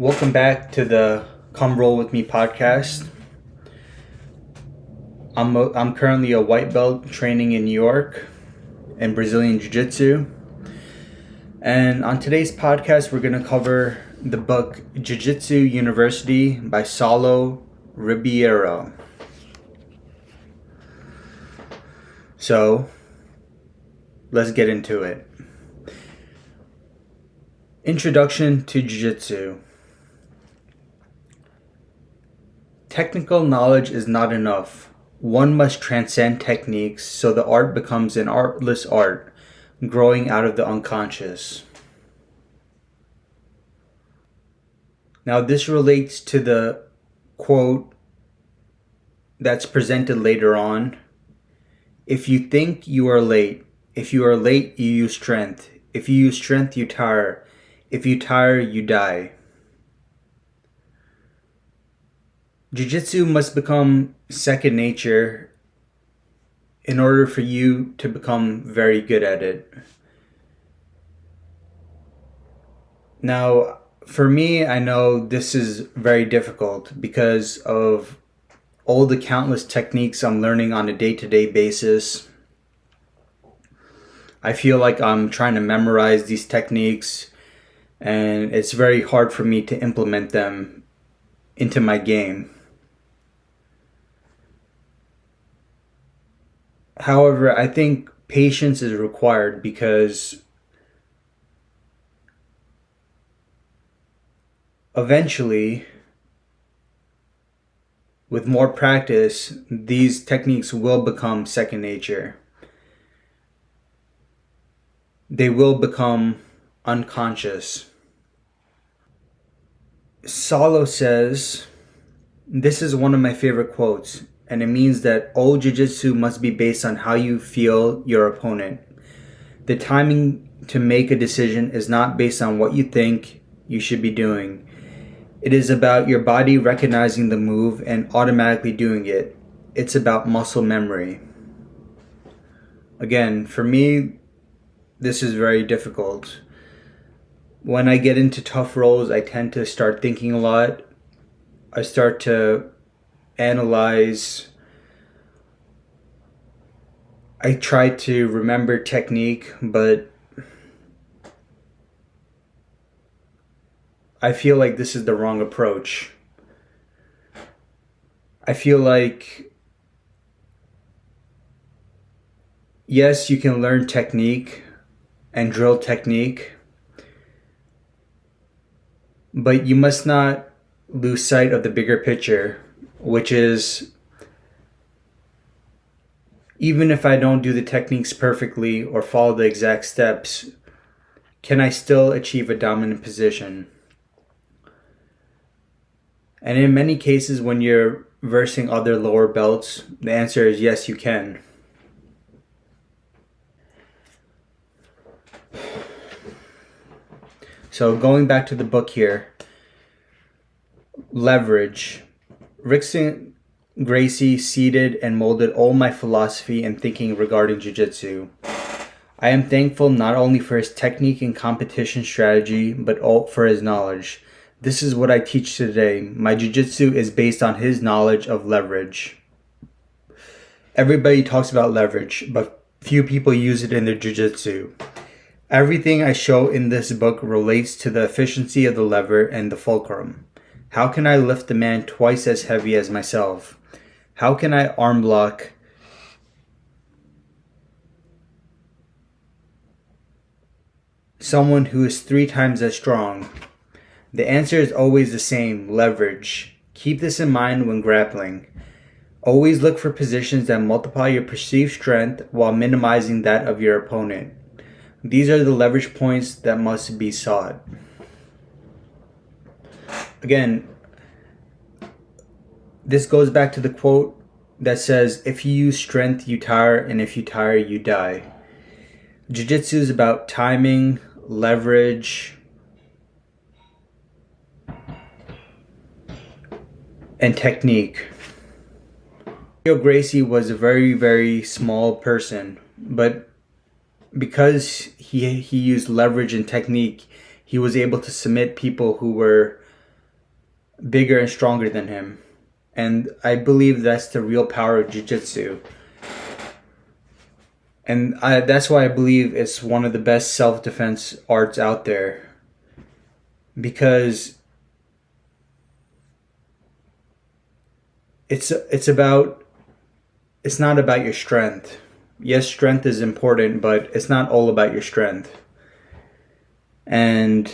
Welcome back to the Come Roll With Me podcast. I'm currently a white belt training in New York in Brazilian Jiu Jitsu. And on today's podcast, we're going to cover the book Jiu Jitsu University by Saulo Ribeiro. So, let's get into it. Introduction to Jiu Jitsu. Technical knowledge is not enough. One must transcend techniques so the art becomes an artless art, growing out of the unconscious. Now this relates to the quote that's presented later on. If you think you are late, if you are late, you use strength. If you use strength, you tire. If you tire, you die. Jiu-Jitsu must become second nature in order for you to become very good at it. Now, for me, I know this is very difficult because of all the countless techniques I'm learning on a day-to-day basis. I feel like I'm trying to memorize these techniques, and it's very hard for me to implement them into my game. However, I think patience is required because eventually, with more practice, these techniques will become second nature. They will become unconscious. Saulo says, this is one of my favorite quotes, and it means that all jiu-jitsu must be based on how you feel your opponent. The timing to make a decision is not based on what you think you should be doing. It is about your body recognizing the move and automatically doing it. It's about muscle memory. Again, for me, this is very difficult. When I get into tough roles, I tend to start thinking a lot. I start to analyze. I try to remember technique, but I feel like this is the wrong approach. I feel like, yes, you can learn technique and drill technique, but you must not lose sight of the bigger picture, which is, even if I don't do the techniques perfectly or follow the exact steps, can I still achieve a dominant position? And in many cases, when you're versing other lower belts, the answer is yes, you can. So going back to the book here, leverage. Rickson Gracie seeded and molded all my philosophy and thinking regarding jiu-jitsu. I am thankful not only for his technique and competition strategy, but for his knowledge. This is what I teach today. My jiu-jitsu is based on his knowledge of leverage. Everybody talks about leverage, but few people use it in their jiu-jitsu. Everything I show in this book relates to the efficiency of the lever and the fulcrum. How can I lift a man twice as heavy as myself? How can I arm block someone who is 3 times as strong? The answer is always the same: leverage. Keep this in mind when grappling. Always look for positions that multiply your perceived strength while minimizing that of your opponent. These are the leverage points that must be sought. Again, this goes back to the quote that says, if you use strength, you tire, and if you tire, you die. Jiu-Jitsu is about timing, leverage, and technique. Gracie was a very, very small person, but because he used leverage and technique, he was able to submit people who were bigger and stronger than him. And I believe that's the real power of jiu-jitsu. And that's why I believe it's one of the best self-defense arts out there. Because it's not about your strength. Yes, strength is important, but it's not all about your strength. And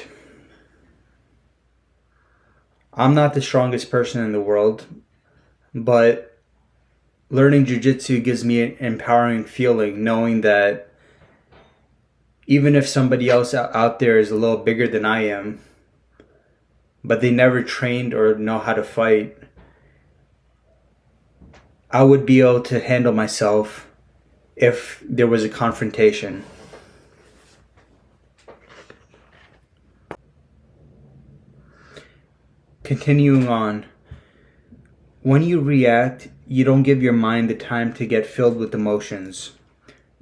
I'm not the strongest person in the world, but learning jiu-jitsu gives me an empowering feeling, knowing that even if somebody else out there is a little bigger than I am, but they never trained or know how to fight, I would be able to handle myself if there was a confrontation. Continuing on, when you react, you don't give your mind the time to get filled with emotions.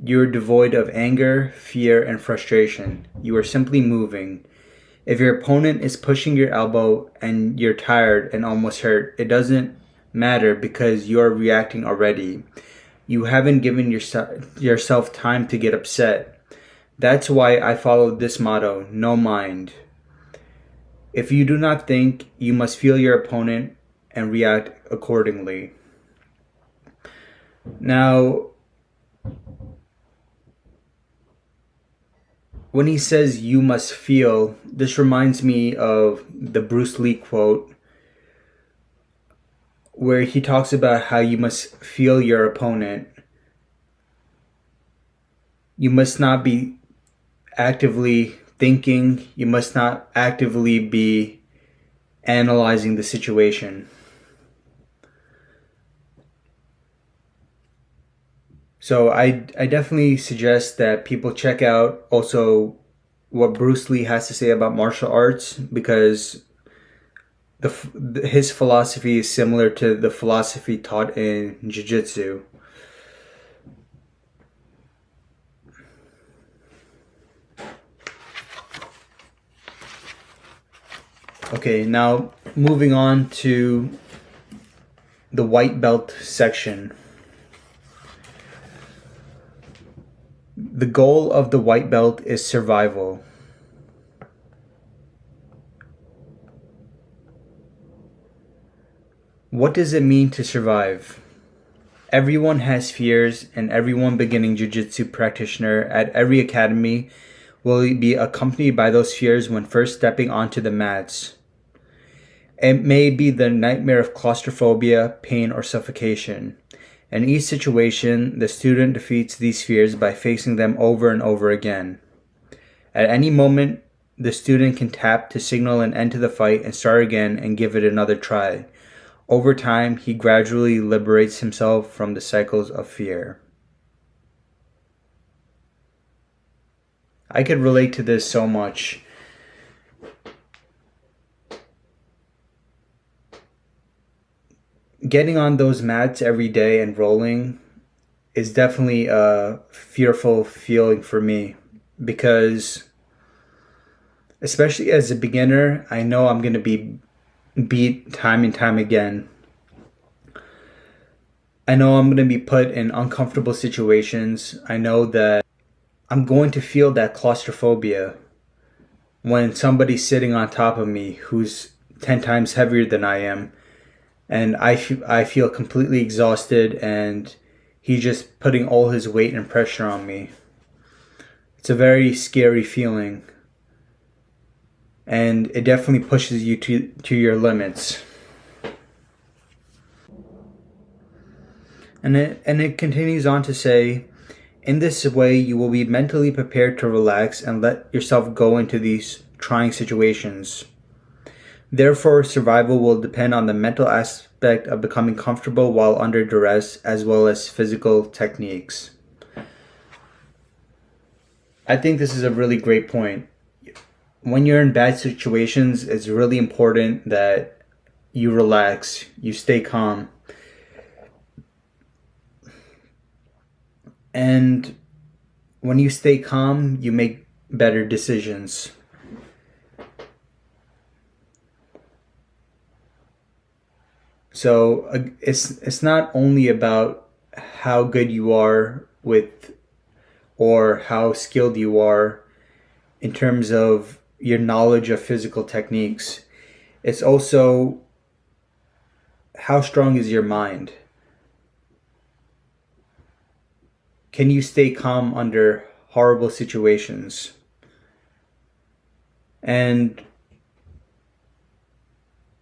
You're devoid of anger, fear, and frustration. You are simply moving. If your opponent is pushing your elbow and you're tired and almost hurt, it doesn't matter because you're reacting already. You haven't given yourself time to get upset. That's why I followed this motto, no mind. If you do not think, you must feel your opponent and react accordingly. Now, when he says you must feel, this reminds me of the Bruce Lee quote where he talks about how you must feel your opponent. You must not be actively thinking, you must not actively be analyzing the situation. So I definitely suggest that people check out also what Bruce Lee has to say about martial arts, because his philosophy is similar to the philosophy taught in Jiu Jitsu. Okay, now moving on to the white belt section. The goal of the white belt is survival. What does it mean to survive? Everyone has fears, and everyone beginning jiu-jitsu practitioner at every academy will be accompanied by those fears when first stepping onto the mats. It may be the nightmare of claustrophobia, pain, or suffocation. In each situation, the student defeats these fears by facing them over and over again. At any moment, the student can tap to signal an end to the fight and start again and give it another try. Over time, he gradually liberates himself from the cycles of fear. I could relate to this so much. Getting on those mats every day and rolling is definitely a fearful feeling for me, because especially as a beginner, I know I'm going to be beat time and time again. I know I'm going to be put in uncomfortable situations. I know that I'm going to feel that claustrophobia when somebody's sitting on top of me who's 10 times heavier than I am. And I feel completely exhausted, and he's just putting all his weight and pressure on me. It's a very scary feeling. And it definitely pushes you to your limits. And it continues on to say, in this way, you will be mentally prepared to relax and let yourself go into these trying situations. Therefore, survival will depend on the mental aspect of becoming comfortable while under duress, as well as physical techniques. I think this is a really great point. When you're in bad situations, it's really important that you relax, you stay calm. And when you stay calm, you make better decisions. So it's not only about how good you are with, or how skilled you are in terms of your knowledge of physical techniques. It's also how strong is your mind. Can you stay calm under horrible situations? And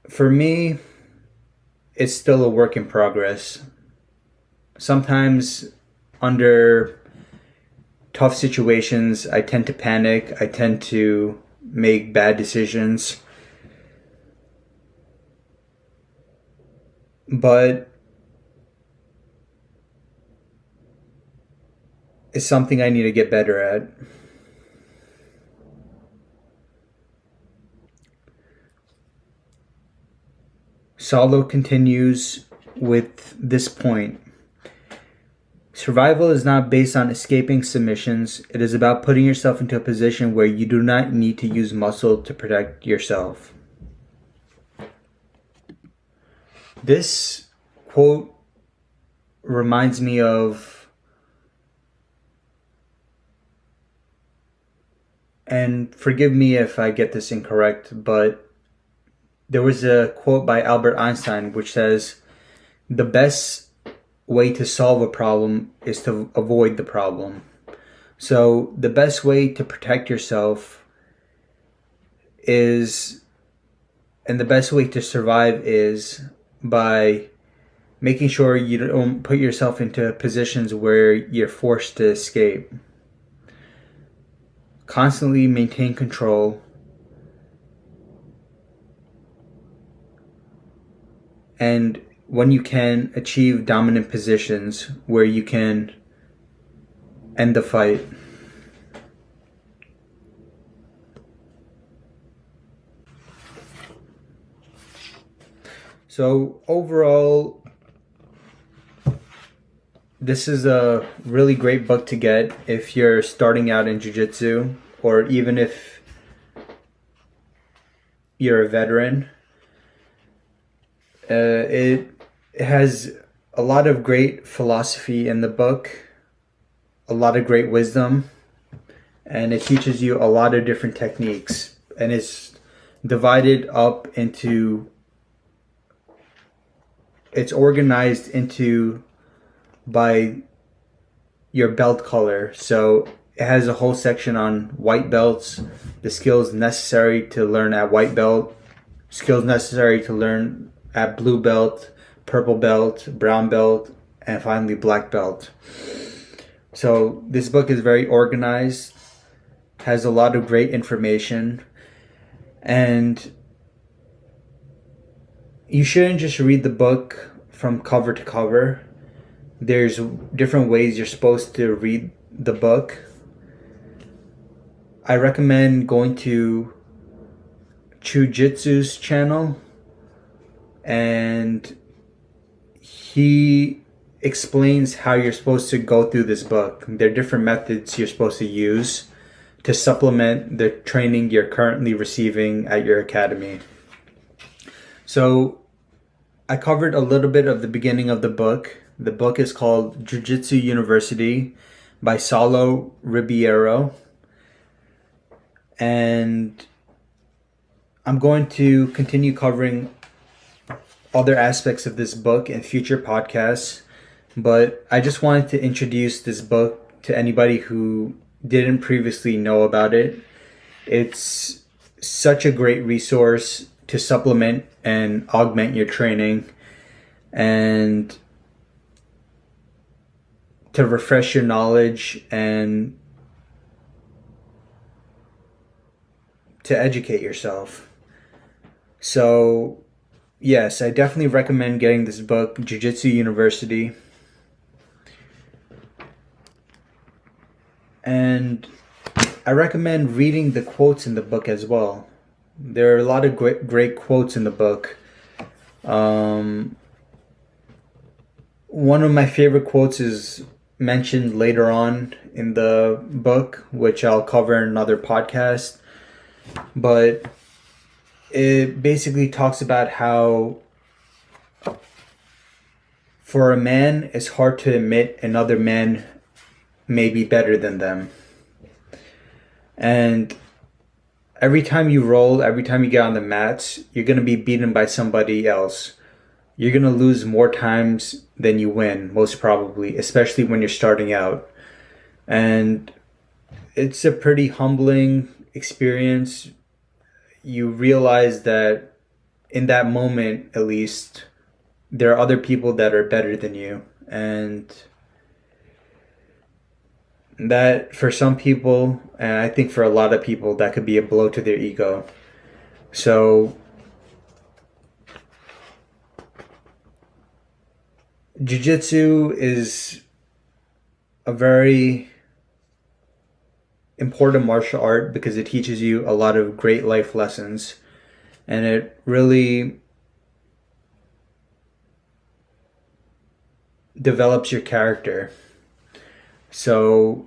for me, it's still a work in progress. Sometimes under tough situations, I tend to panic. I tend to make bad decisions. But it's something I need to get better at. Saulo continues with this point. Survival is not based on escaping submissions. It is about putting yourself into a position where you do not need to use muscle to protect yourself. This quote reminds me of, and forgive me if I get this incorrect, but there was a quote by Albert Einstein which says, the best way to solve a problem is to avoid the problem. So the best way to protect yourself is, and the best way to survive is by making sure you don't put yourself into positions where you're forced to escape. Constantly maintain control. And when you can, achieve dominant positions where you can end the fight. So overall, this is a really great book to get if you're starting out in jiu-jitsu, or even if you're a veteran. It has a lot of great philosophy in the book, a lot of great wisdom, and it teaches you a lot of different techniques. And it's divided up into, it's organized into by your belt color. So it has a whole section on white belts, the skills necessary to learn at white belt, skills necessary to learn at blue belt, purple belt, brown belt, and finally black belt. So this book is very organized, has a lot of great information, and you shouldn't just read the book from cover to cover. There's different ways you're supposed to read the book. I recommend going to Jiu Jitsu's channel, and he explains how you're supposed to go through this book. There are different methods you're supposed to use to supplement the training you're currently receiving at your academy. So I covered a little bit of the beginning of the book. The book is called Jiu Jitsu University by Saulo Ribeiro. And I'm going to continue covering other aspects of this book in future podcasts, but I just wanted to introduce this book to anybody who didn't previously know about it. It's such a great resource to supplement and augment your training, and to refresh your knowledge, and to educate yourself. So yes, I definitely recommend getting this book, Jiu Jitsu University. And I recommend reading the quotes in the book as well. There are a lot of great quotes in the book. One of my favorite quotes is mentioned later on in the book, which I'll cover in another podcast. But it basically talks about how For a man, it's hard to admit another man may be better than them. And every time you roll, every time you get on the mats, you're going to be beaten by somebody else. You're going to lose more times than you win, most probably, especially when you're starting out. And it's a pretty humbling experience. You realize that in that moment, at least, there are other people that are better than you. And that, for some people, and I think for a lot of people, that could be a blow to their ego. So Jiu Jitsu is a very important martial art because it teaches you a lot of great life lessons, and it really develops your character. So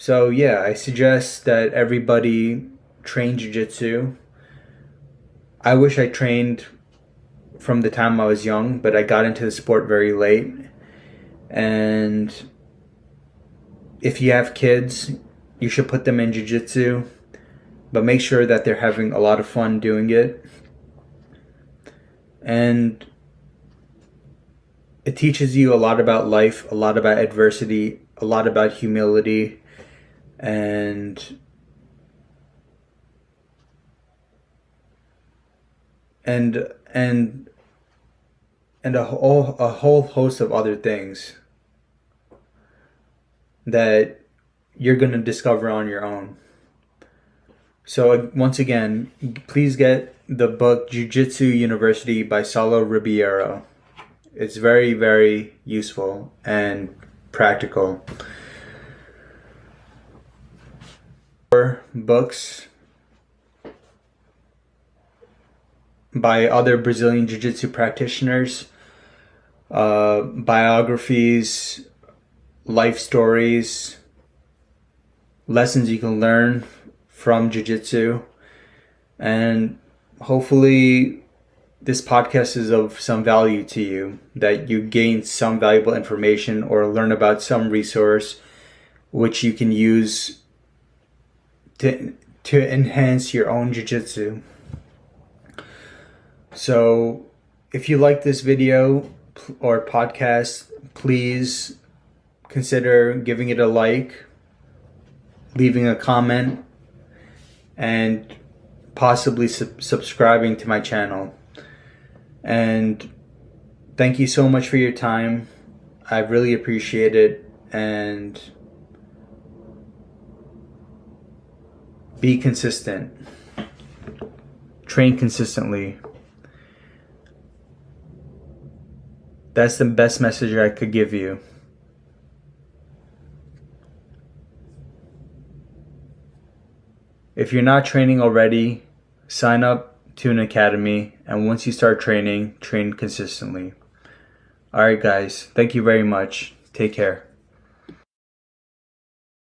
yeah, I suggest that everybody train jiu-jitsu. I wish I trained from the time I was young, but I got into the sport very late. And if you have kids, you should put them in jiu-jitsu, but make sure that they're having a lot of fun doing it. And it teaches you a lot about life, a lot about adversity, a lot about humility, and a whole host of other things that you're going to discover on your own. So once again, please get the book Jiu Jitsu University by Saulo Ribeiro. It's very, very useful and practical. Books by other Brazilian Jiu Jitsu practitioners, biographies, life stories, lessons you can learn from Jiu Jitsu, and hopefully this podcast is of some value to you, that you gain some valuable information or learn about some resource which you can use to enhance your own jiu-jitsu. So if you like this video or podcast, please consider giving it a like, leaving a comment, and possibly subscribing to my channel. And thank you so much for your time. I really appreciate it. And be consistent. Train consistently. That's the best message I could give you. If you're not training already, sign up to an academy, and once you start training, train consistently. Alright guys, thank you very much. Take care.